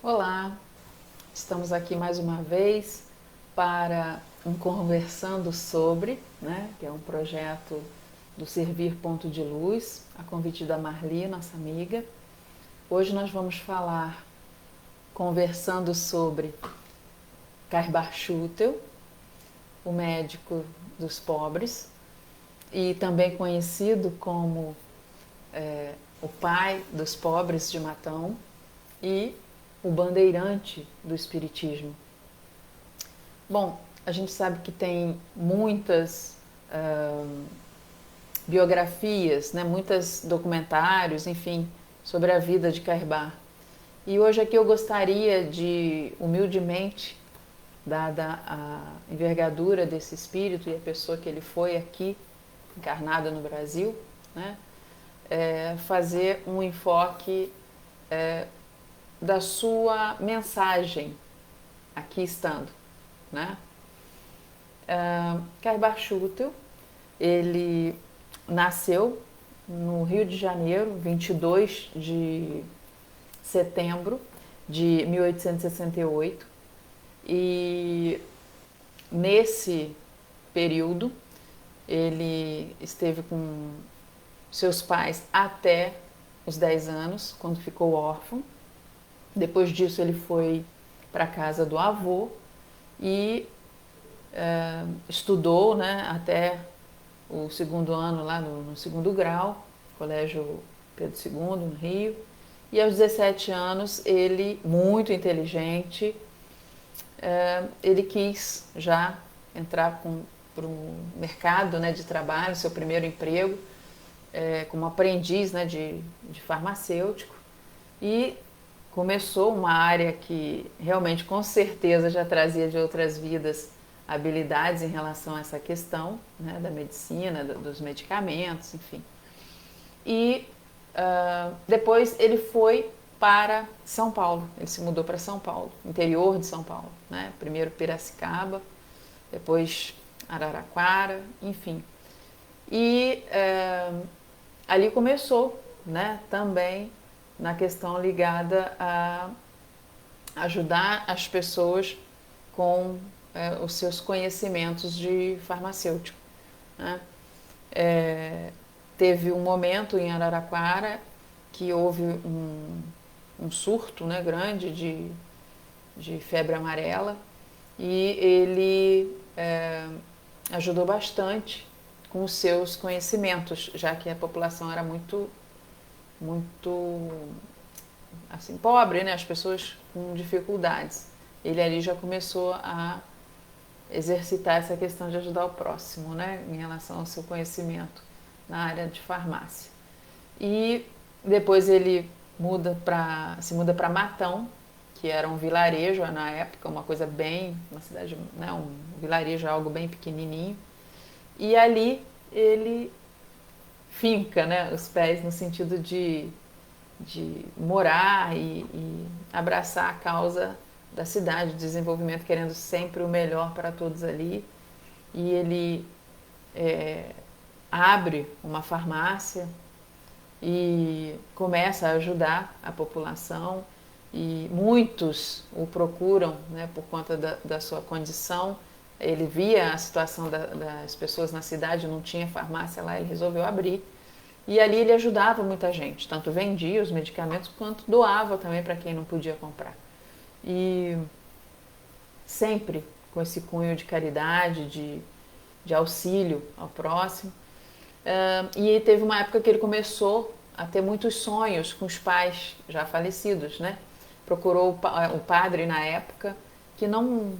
Olá, estamos aqui mais uma vez para um Conversando Sobre, né, que é um projeto do Servir Ponto de Luz, a convite da Marli, nossa amiga. Hoje nós vamos falar, conversando sobre Karbar Schutel, o médico dos pobres, e também conhecido como o pai dos pobres de Matão e o bandeirante do Espiritismo. Bom, a gente sabe que tem muitas biografias, né, muitos documentários, enfim, sobre a vida de Karbar. E hoje aqui eu gostaria de, humildemente, dada a envergadura desse espírito e a pessoa que ele foi aqui, encarnada no Brasil, né, fazer um enfoque da sua mensagem aqui estando, né? Karbar Schutel, ele nasceu no Rio de Janeiro, 22 de setembro de 1868, e nesse período ele esteve com seus pais até os 10 anos, quando ficou órfão. Depois disso ele foi para a casa do avô e estudou, né, até o segundo ano lá no segundo grau, Colégio Pedro II, no Rio. E aos 17 anos, ele, muito inteligente, ele quis já entrar para o mercado, né, de trabalho, seu primeiro emprego, como aprendiz, né, de farmacêutico. E começou uma área que realmente, com certeza, já trazia de outras vidas habilidades em relação a essa questão, né, da medicina, dos medicamentos, enfim. E depois ele foi para São Paulo, ele se mudou para São Paulo, interior de São Paulo, né? Primeiro Piracicaba, depois Araraquara, enfim. E ali começou, né, também na questão ligada a ajudar as pessoas com os seus conhecimentos de farmacêutico, né? Teve um momento em Araraquara que houve um surto, né, grande de febre amarela, e ele ajudou bastante com os seus conhecimentos, já que a população era muito assim, pobre, né, as pessoas com dificuldades. Ele ali já começou a exercitar essa questão de ajudar o próximo, né, em relação ao seu conhecimento na área de farmácia. E depois ele se muda para Matão, que era um vilarejo na época, uma coisa bem, uma cidade, né, um vilarejo, algo bem pequenininho. E ali ele finca, né, os pés no sentido de morar e abraçar a causa da cidade, de desenvolvimento, querendo sempre o melhor para todos ali. E ele abre uma farmácia e começa a ajudar a população, e muitos o procuram, né, por conta da sua condição. Ele via a situação das pessoas na cidade, não tinha farmácia lá, ele resolveu abrir. E ali ele ajudava muita gente, tanto vendia os medicamentos quanto doava também para quem não podia comprar. E sempre com esse cunho de caridade, de auxílio ao próximo. E teve uma época que ele começou a ter muitos sonhos com os pais já falecidos, né? Procurou o padre na época, que não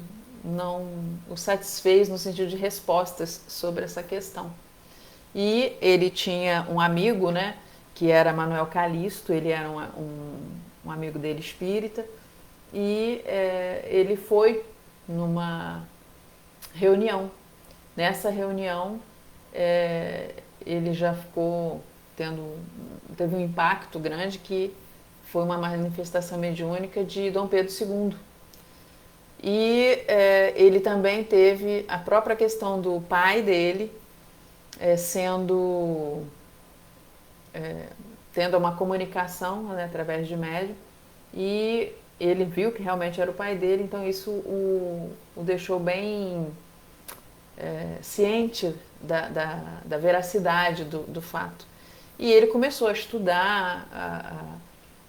o satisfez no sentido de respostas sobre essa questão. E ele tinha um amigo, né, que era Manuel Calixto, ele era um amigo dele espírita, e ele foi numa reunião. Nessa reunião, ele já ficou teve um impacto grande, que foi uma manifestação mediúnica de Dom Pedro II. E ele também teve a própria questão do pai dele sendo tendo uma comunicação, né, através de médium, e ele viu que realmente era o pai dele, então isso o deixou bem ciente da veracidade do fato. E ele começou a estudar,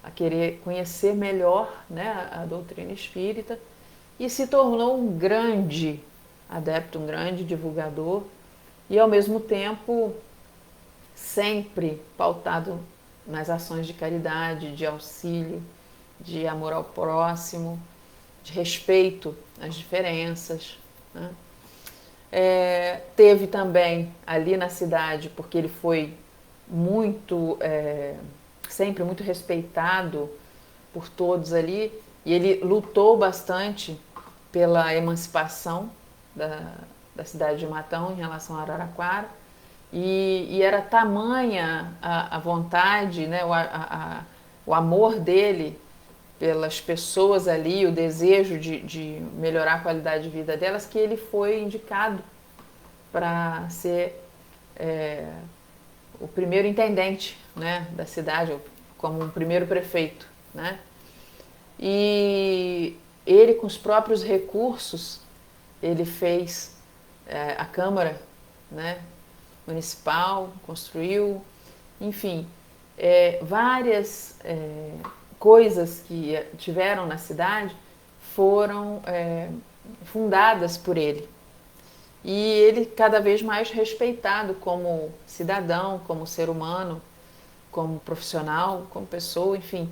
a querer conhecer melhor, né, a doutrina espírita, e se tornou um grande adepto, um grande divulgador, e ao mesmo tempo sempre pautado nas ações de caridade, de auxílio, de amor ao próximo, de respeito às diferenças, né? Teve também ali na cidade, porque ele foi sempre muito respeitado por todos ali, e ele lutou bastante pela emancipação da cidade de Matão em relação a Araraquara, e era tamanha a vontade, né, o amor dele pelas pessoas ali, o desejo de melhorar a qualidade de vida delas, que ele foi indicado para ser o primeiro intendente, né, da cidade, como um primeiro prefeito, né? E ele, com os próprios recursos, ele fez a Câmara, né, municipal, construiu, enfim, várias coisas que tiveram na cidade foram fundadas por ele. E ele cada vez mais respeitado como cidadão, como ser humano, como profissional, como pessoa, enfim,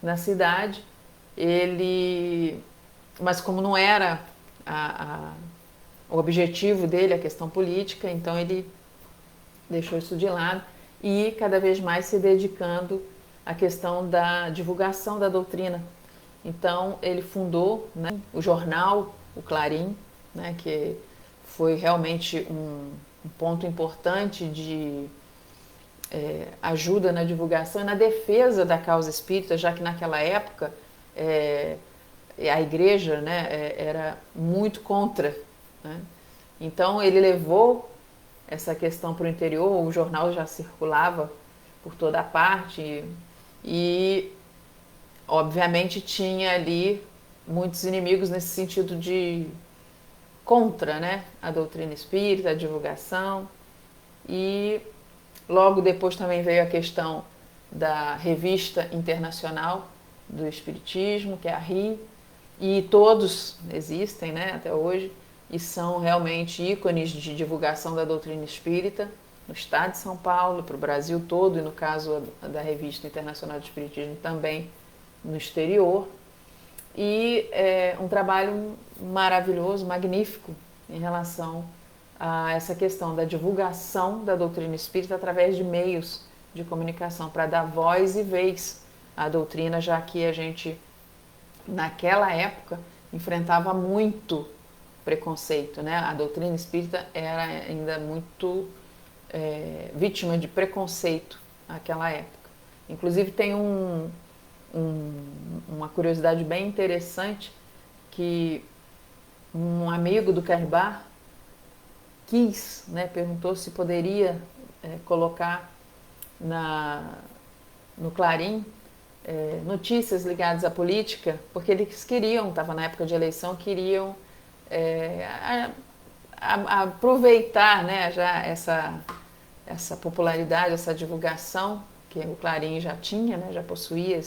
na cidade. Mas como não era o objetivo dele, a questão política, então ele deixou isso de lado e cada vez mais se dedicando à questão da divulgação da doutrina. Então ele fundou, né, o jornal, o Clarim, né, que foi realmente um ponto importante de ajuda na divulgação e na defesa da causa espírita, já que naquela época a igreja, né, era muito contra, né? Então ele levou essa questão para o interior, o jornal já circulava por toda a parte e obviamente tinha ali muitos inimigos nesse sentido de contra, né, a doutrina espírita, a divulgação. E logo depois também veio a questão da Revista Internacional do Espiritismo, que é a RI, e todos existem, né, até hoje, e são realmente ícones de divulgação da doutrina espírita no estado de São Paulo, para o Brasil todo, e no caso da Revista Internacional do Espiritismo também no exterior. E um trabalho maravilhoso, magnífico, em relação a essa questão da divulgação da doutrina espírita através de meios de comunicação, para dar voz e vez à doutrina, já que a gente, naquela época, enfrentava muito preconceito, né? A doutrina espírita era ainda muito vítima de preconceito naquela época. Inclusive tem uma curiosidade bem interessante, que um amigo do Carbar quis, né, perguntou se poderia colocar no Clarim notícias ligadas à política, porque eles queriam, estava na época de eleição, queriam aproveitar, né, já essa popularidade, essa divulgação que o Clarim já tinha, né, já possuía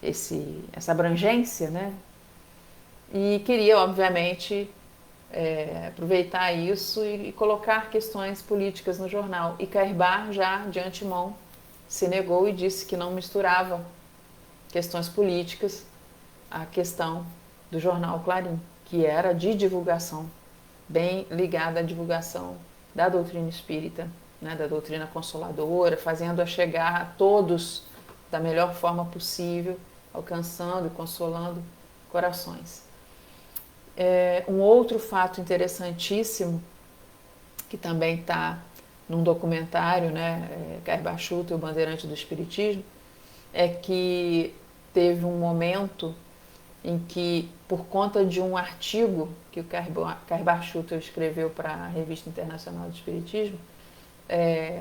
essa abrangência, né, e queria, obviamente, aproveitar isso e colocar questões políticas no jornal. E Carbar já, de antemão, se negou e disse que não misturava questões políticas à questão do jornal Clarim, que era de divulgação, bem ligada à divulgação da doutrina espírita, né, da doutrina consoladora, fazendo-a chegar a todos da melhor forma possível, alcançando e consolando corações. Um outro fato interessantíssimo, que também está num documentário, né, Carbar Schutel, o Bandeirante do Espiritismo, é que teve um momento em que, por conta de um artigo que o Carbar Schutel escreveu para a Revista Internacional do Espiritismo,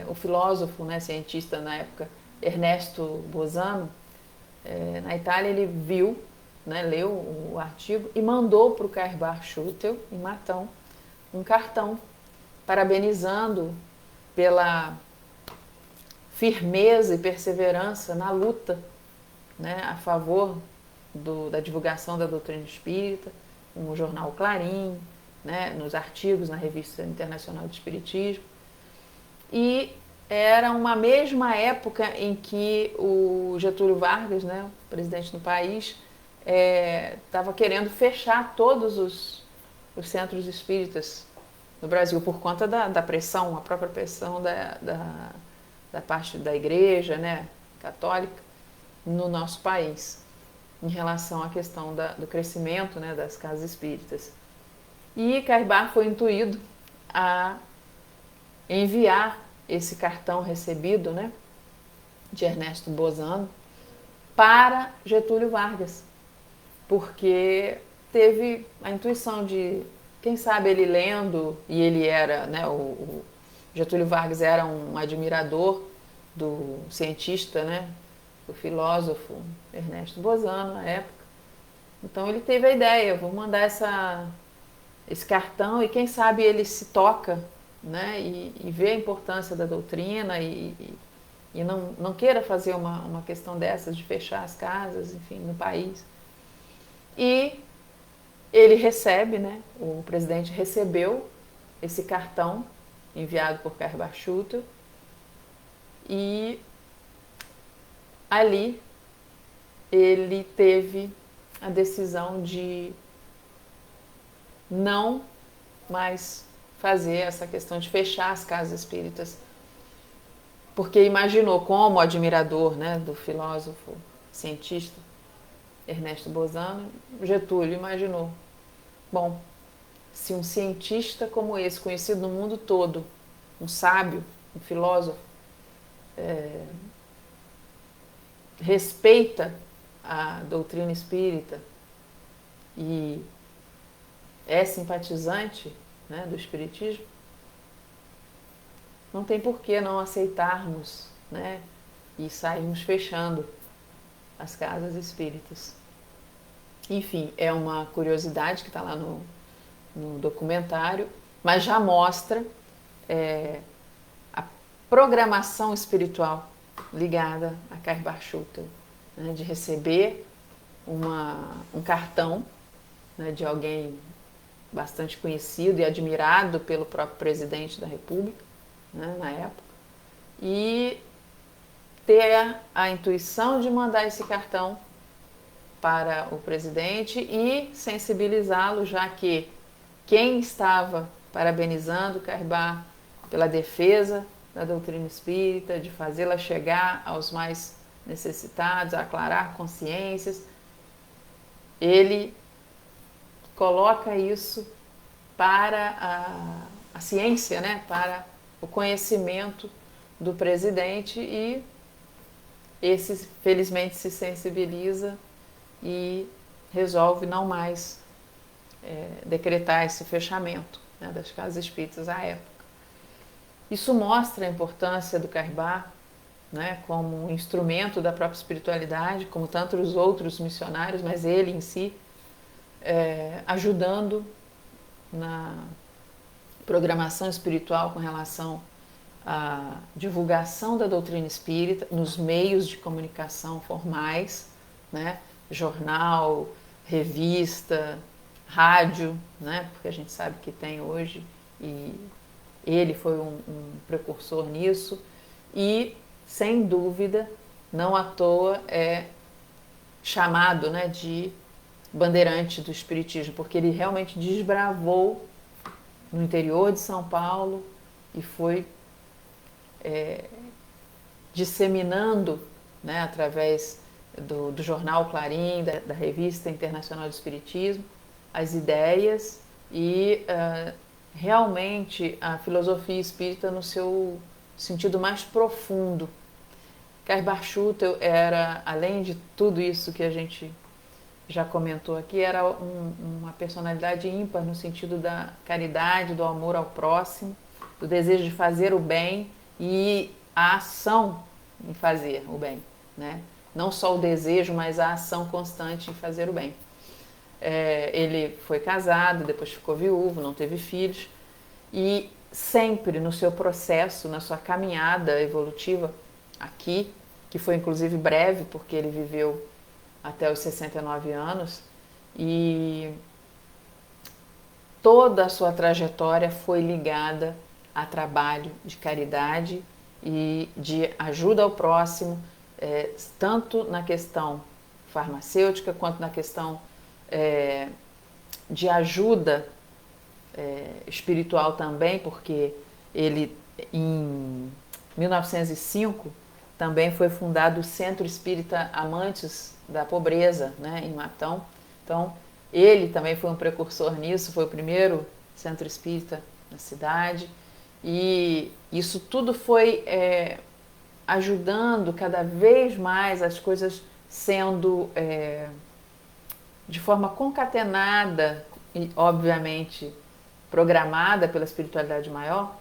o filósofo, né, cientista na época, Ernesto Bozano, na Itália, ele viu, né, leu o artigo e mandou para o Cairbar Schutel, em Matão, um cartão parabenizando pela firmeza e perseverança na luta, né, a favor da divulgação da doutrina espírita, no jornal Clarim, né, nos artigos na Revista Internacional de Espiritismo. E era uma mesma época em que o Getúlio Vargas, né, o presidente do país, estava querendo fechar todos os centros espíritas no Brasil por conta da pressão, a própria pressão da parte da igreja, né, católica no nosso país, em relação à questão do crescimento, né, das casas espíritas. E Cairbar foi intuído a enviar esse cartão recebido, né, de Ernesto Bozano para Getúlio Vargas, porque teve a intuição de, quem sabe ele lendo, e ele era, né, o Getúlio Vargas era um admirador do cientista, né, do filósofo Ernesto Bozano na época. Então ele teve a ideia, vou mandar esse cartão e quem sabe ele se toca, né, e vê a importância da doutrina e não queira fazer uma questão dessas de fechar as casas, enfim, no país. E ele recebe, né, o presidente recebeu esse cartão enviado por Cairbar Schutel e ali ele teve a decisão de não mais fazer essa questão de fechar as casas espíritas, porque imaginou, como admirador, né, do filósofo cientista Ernesto Bozano, Getúlio imaginou, bom, se um cientista como esse, conhecido no mundo todo, um sábio, um filósofo, respeita a doutrina espírita e é simpatizante, né, do espiritismo, não tem por que não aceitarmos, né, e sairmos fechando as casas espíritas. Enfim, é uma curiosidade que está lá no documentário, mas já mostra a programação espiritual ligada a Cairbar Schutel, né, de receber um cartão, né, de alguém bastante conhecido e admirado pelo próprio presidente da República, né, na época, e ter a intuição de mandar esse cartão para o presidente e sensibilizá-lo, já que quem estava parabenizando Cairbar pela defesa da doutrina espírita, de fazê-la chegar aos mais necessitados, a aclarar consciências, ele coloca isso para a ciência, né, para o conhecimento do presidente e esse felizmente se sensibiliza e resolve não mais decretar esse fechamento, né, das casas espíritas à época. Isso mostra a importância do Cairbar, né, como um instrumento da própria espiritualidade, como tantos outros missionários, mas ele em si ajudando na programação espiritual com relação à divulgação da doutrina espírita nos meios de comunicação formais, né, jornal, revista, rádio, né, porque a gente sabe que tem hoje, e ele foi um precursor nisso, e sem dúvida, não à toa é chamado, né, de bandeirante do espiritismo, porque ele realmente desbravou no interior de São Paulo e foi disseminando, né, através do jornal Clarim, da Revista Internacional de Espiritismo, as ideias e realmente a filosofia espírita no seu sentido mais profundo. Cairbar Schutel era, além de tudo isso que a gente já comentou aqui, era uma personalidade ímpar no sentido da caridade, do amor ao próximo, do desejo de fazer o bem e a ação em fazer o bem, né? não só o desejo, mas a ação constante em fazer o bem. Ele foi casado, depois ficou viúvo, não teve filhos, e sempre no seu processo, na sua caminhada evolutiva aqui, que foi inclusive breve, porque ele viveu até os 69 anos, e toda a sua trajetória foi ligada a trabalho de caridade e de ajuda ao próximo, tanto na questão farmacêutica quanto na questão de ajuda espiritual também, porque ele em 1905 também foi fundado o Centro Espírita Amantes da Pobreza, né, em Matão. Então, ele também foi um precursor nisso, foi o primeiro centro espírita na cidade, e isso tudo foi ajudando cada vez mais as coisas sendo de forma concatenada e, obviamente, programada pela espiritualidade maior,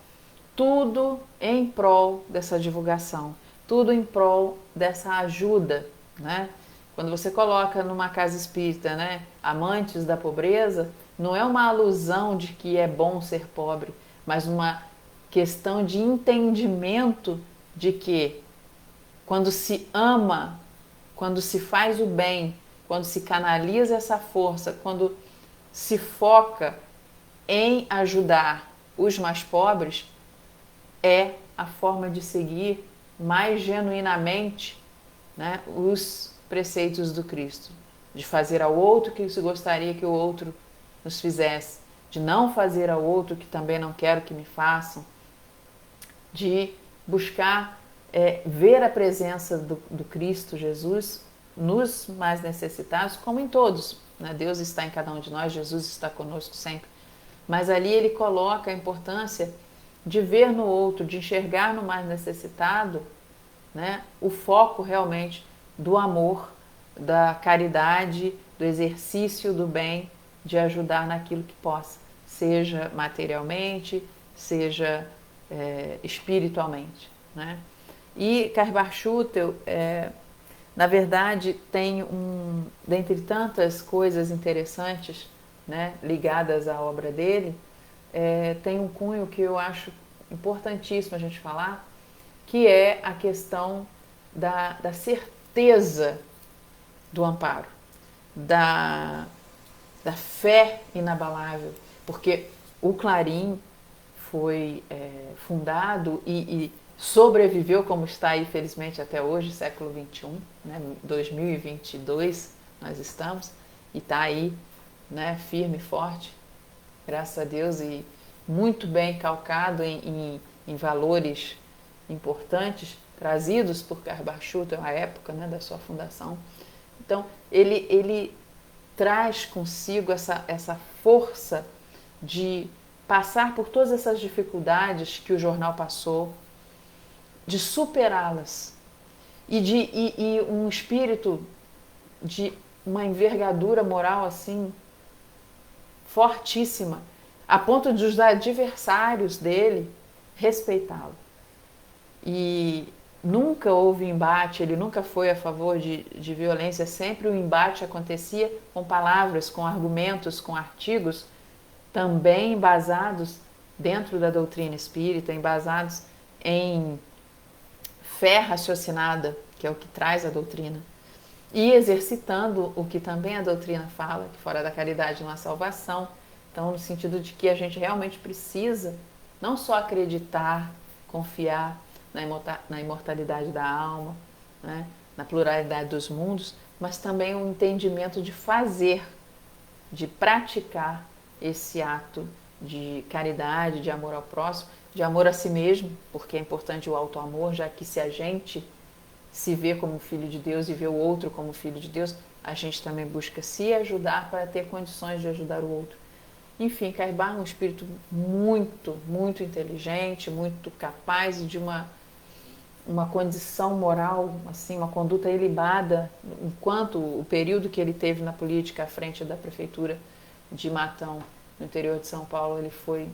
tudo em prol dessa divulgação, tudo em prol dessa ajuda, né? Quando você coloca numa casa espírita, né, amantes da pobreza, não é uma alusão de que é bom ser pobre, mas uma questão de entendimento de que quando se ama, quando se faz o bem, quando se canaliza essa força, quando se foca em ajudar os mais pobres, é a forma de seguir mais genuinamente, né, os preceitos do Cristo, de fazer ao outro o que se gostaria que o outro nos fizesse, de não fazer ao outro o que também não quero que me façam, de buscar ver a presença do Cristo Jesus nos mais necessitados, como em todos, né? Deus está em cada um de nós, Jesus está conosco sempre, mas ali ele coloca a importância de ver no outro, de enxergar no mais necessitado, né, o foco realmente do amor, da caridade, do exercício do bem, de ajudar naquilo que possa, seja materialmente, seja espiritualmente, né? E Karl Schutel, na verdade, tem dentre tantas coisas interessantes, né, ligadas à obra dele, tem um cunho que eu acho importantíssimo a gente falar, que é a questão da certeza do amparo, da fé inabalável, porque o Clarim foi fundado e sobreviveu como está aí, felizmente, até hoje, século XXI, né, 2022 nós estamos, e está aí, né, firme e forte, graças a Deus, e muito bem calcado em valores importantes, trazidos por Karl Schutel à época, né, da sua fundação. Então, ele traz consigo essa força de passar por todas essas dificuldades que o jornal passou, de superá-las, e um espírito de uma envergadura moral assim fortíssima, a ponto de os adversários dele respeitá-lo. E nunca houve embate, ele nunca foi a favor de violência, sempre o embate acontecia com palavras, com argumentos, com artigos, também embasados dentro da doutrina espírita, embasados em fé raciocinada, que é o que traz a doutrina, e exercitando o que também a doutrina fala, que fora da caridade não há salvação. Então, no sentido de que a gente realmente precisa não só acreditar, confiar na imortalidade da alma, né, na pluralidade dos mundos, mas também um entendimento de fazer, de praticar esse ato de caridade, de amor ao próximo, de amor a si mesmo, porque é importante o auto-amor, já que se a gente se vê como filho de Deus e vê o outro como filho de Deus, a gente também busca se ajudar para ter condições de ajudar o outro. Enfim, Karl é um espírito muito, muito inteligente, muito capaz e de uma condição moral, assim, uma conduta ilibada, enquanto o período que ele teve na política à frente da prefeitura de Matão, no interior de São Paulo, ele foi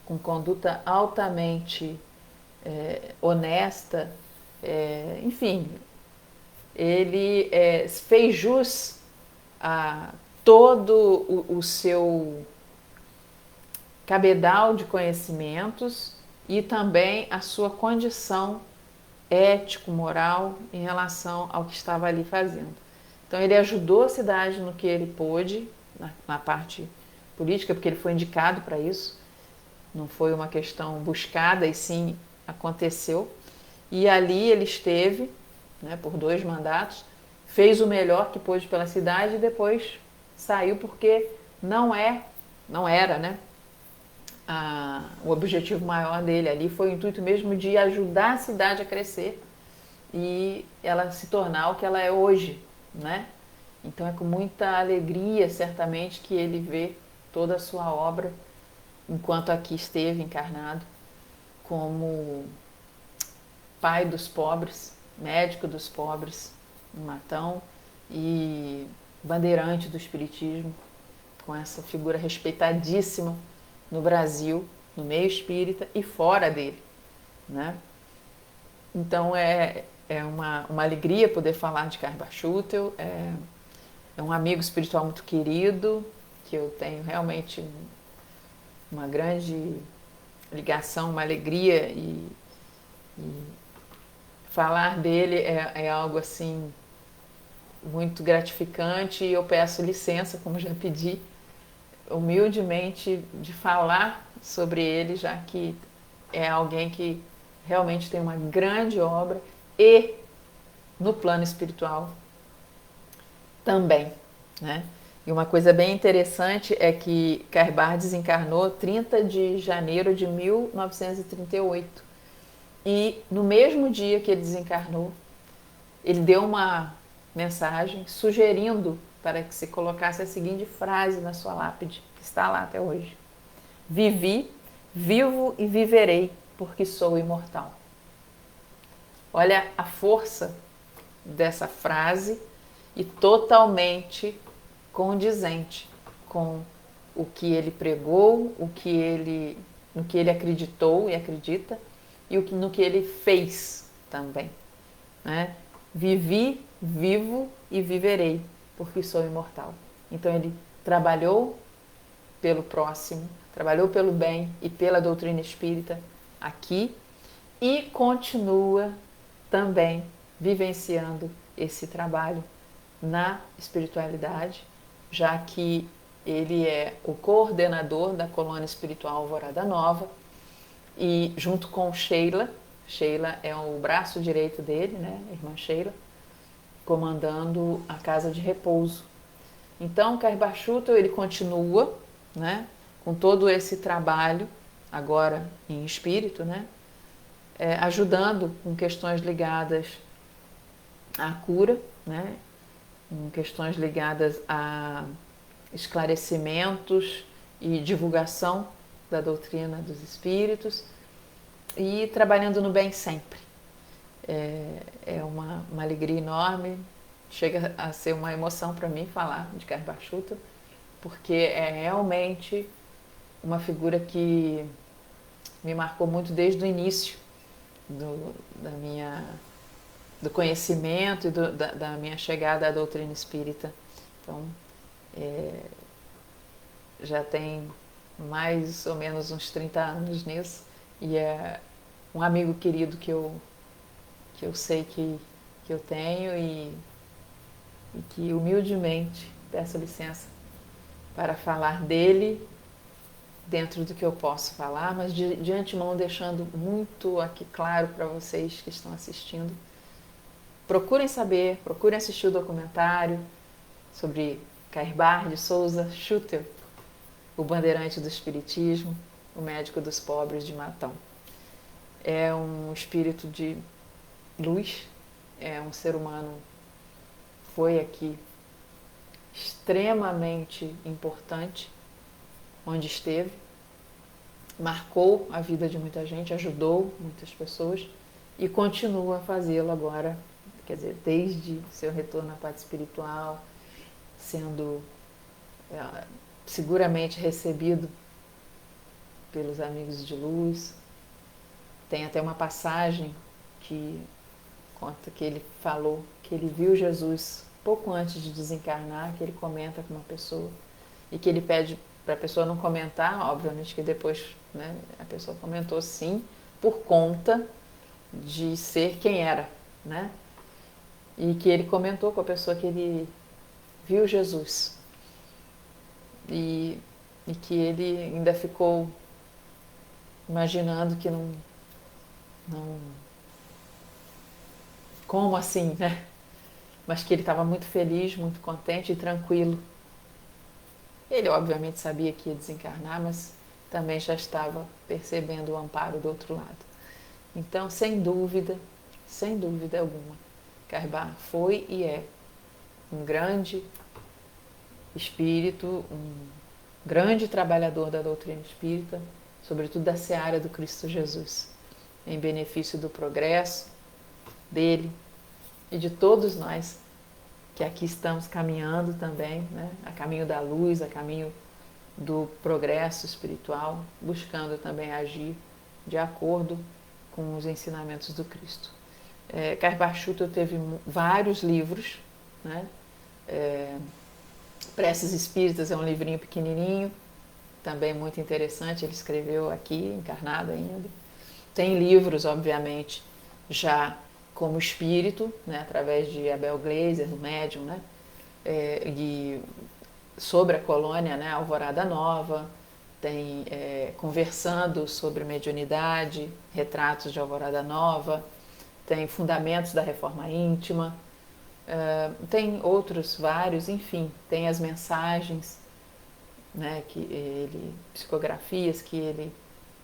com conduta altamente honesta, enfim, ele fez jus a todo o seu cabedal de conhecimentos e também a sua condição ético-moral em relação ao que estava ali fazendo. Então ele ajudou a cidade no que ele pôde, na parte política, porque ele foi indicado para isso, não foi uma questão buscada e sim aconteceu. E ali ele esteve, né, por 2 mandatos, fez o melhor que pôde pela cidade e depois saiu porque não era, né, o objetivo maior dele ali foi o intuito mesmo de ajudar a cidade a crescer e ela se tornar o que ela é hoje, né? Então é com muita alegria, certamente, que ele vê toda a sua obra, enquanto aqui esteve encarnado, como pai dos pobres, médico dos pobres, em Matão, e bandeirante do espiritismo, com essa figura respeitadíssima no Brasil, no meio espírita e fora dele, né? Então é uma alegria poder falar de Kaibart Schutel, é um amigo espiritual muito querido, que eu tenho realmente uma grande ligação, uma alegria, e falar dele é algo assim muito gratificante, e eu peço licença, como já pedi, humildemente, de falar sobre ele, já que é alguém que realmente tem uma grande obra e no plano espiritual também, né? E uma coisa bem interessante é que Kaibart desencarnou 30 de janeiro de 1938 e no mesmo dia que ele desencarnou, ele deu uma mensagem sugerindo para que se colocasse a seguinte frase na sua lápide, que está lá até hoje: vivi, vivo e viverei, porque sou imortal. Olha a força dessa frase e totalmente condizente com o que ele pregou, no que ele acreditou e acredita, e no que ele fez também, né? Vivi, vivo e viverei, porque sou imortal. Então ele trabalhou pelo próximo, trabalhou pelo bem e pela doutrina espírita aqui e continua também vivenciando esse trabalho na espiritualidade, já que ele é o coordenador da colônia espiritual Alvorada Nova e junto com Sheila é o braço direito dele, né, a irmã Sheila, comandando a casa de repouso. Então, Kaibart Schutel, ele continua, né, com todo esse trabalho, agora em espírito, né, ajudando com questões ligadas à cura, né, com questões ligadas a esclarecimentos e divulgação da doutrina dos espíritos e trabalhando no bem sempre. É uma alegria enorme, chega a ser uma emoção para mim falar de Kaibart Schutel, porque é realmente uma figura que me marcou muito desde o início do conhecimento e da minha chegada à doutrina espírita. Então, já tem mais ou menos uns 30 anos nisso, e é um amigo querido que eu sei que eu tenho e que humildemente peço licença para falar dele dentro do que eu posso falar, mas de antemão deixando muito aqui claro para vocês que estão assistindo. Procurem saber, procurem assistir o documentário sobre Kaibart de Souza Schutel, o bandeirante do espiritismo, o médico dos pobres de Matão. É um espírito de luz, é um ser humano, foi aqui extremamente importante onde esteve, marcou a vida de muita gente, ajudou muitas pessoas e continua a fazê-lo agora, quer dizer, desde seu retorno à parte espiritual, sendo seguramente recebido pelos amigos de luz. Tem até uma passagem que conta que ele falou que ele viu Jesus pouco antes de desencarnar, que ele comenta com uma pessoa e que ele pede para a pessoa não comentar, obviamente que depois, né, a pessoa comentou sim, por conta de ser quem era, né? E que ele comentou com a pessoa que ele viu Jesus e, e que ele ainda ficou imaginando que não como assim, né? Mas que ele estava muito feliz, muito contente e tranquilo. Ele obviamente sabia que ia desencarnar, mas também já estava percebendo o amparo do outro lado. Então, sem dúvida alguma, Carbar foi e é um grande espírito, um grande trabalhador da doutrina espírita, sobretudo da seara do Cristo Jesus, em benefício do progresso dele e de todos nós que aqui estamos caminhando também, né, a caminho da luz, a caminho do progresso espiritual, buscando também agir de acordo com os ensinamentos do Cristo. Carbar Schutel teve vários livros, né? Preces Espíritas é um livrinho pequenininho, também muito interessante, ele escreveu aqui, encarnado ainda. Tem livros, obviamente, já como espírito, né, através de Abel Gleiser, do médium, né, e sobre a colônia, né, Alvorada Nova, tem conversando sobre mediunidade, retratos de Alvorada Nova, tem fundamentos da reforma íntima, tem outros vários, enfim, tem as mensagens, né, que ele, psicografias que ele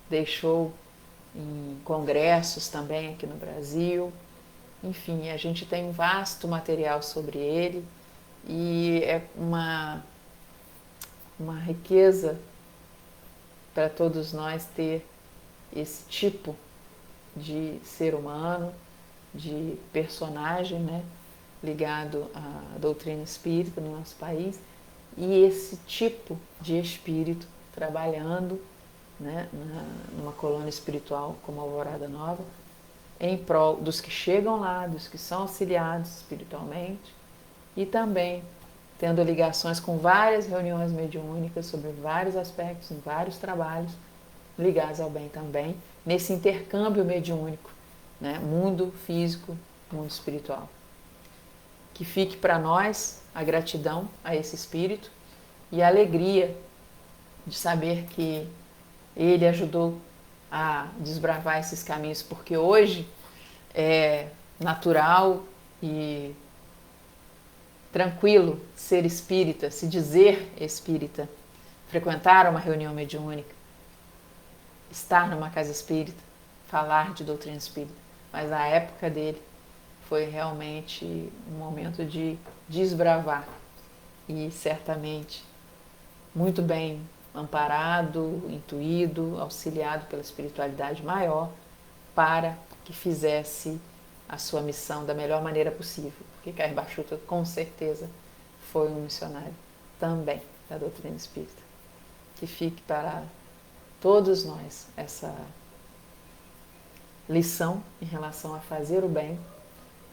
deixou em congressos também aqui no Brasil. Enfim, a gente tem um vasto material sobre ele e é uma riqueza para todos nós ter esse tipo de ser humano, de personagem, né, ligado à doutrina espírita no nosso país, e esse tipo de espírito trabalhando, né, numa colônia espiritual como a Alvorada Nova, em prol dos que chegam lá, dos que são auxiliados espiritualmente, e também tendo ligações com várias reuniões mediúnicas sobre vários aspectos, em vários trabalhos ligados ao bem também, nesse intercâmbio mediúnico, né? Mundo físico, mundo espiritual. Que fique para nós a gratidão a esse espírito e a alegria de saber que ele ajudou a desbravar esses caminhos, porque hoje é natural e tranquilo ser espírita, se dizer espírita, frequentar uma reunião mediúnica, estar numa casa espírita, falar de doutrina espírita. Mas na época dele foi realmente um momento de desbravar e certamente muito bem amparado, intuído, auxiliado pela espiritualidade maior para que fizesse a sua missão da melhor maneira possível. Porque Carbar Schutel com certeza foi um missionário também da doutrina espírita. Que fique para todos nós essa lição em relação a fazer o bem,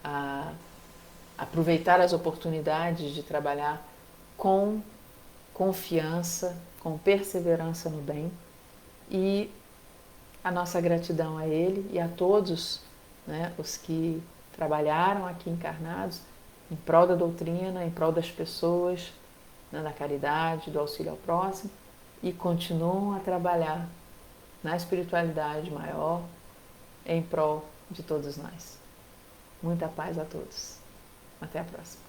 a aproveitar as oportunidades de trabalhar com confiança, com perseverança no bem, e a nossa gratidão a ele e a todos, né, os que trabalharam aqui encarnados em prol da doutrina, em prol das pessoas, né, da caridade, do auxílio ao próximo, e continuam a trabalhar na espiritualidade maior em prol de todos nós. Muita paz a todos. Até a próxima.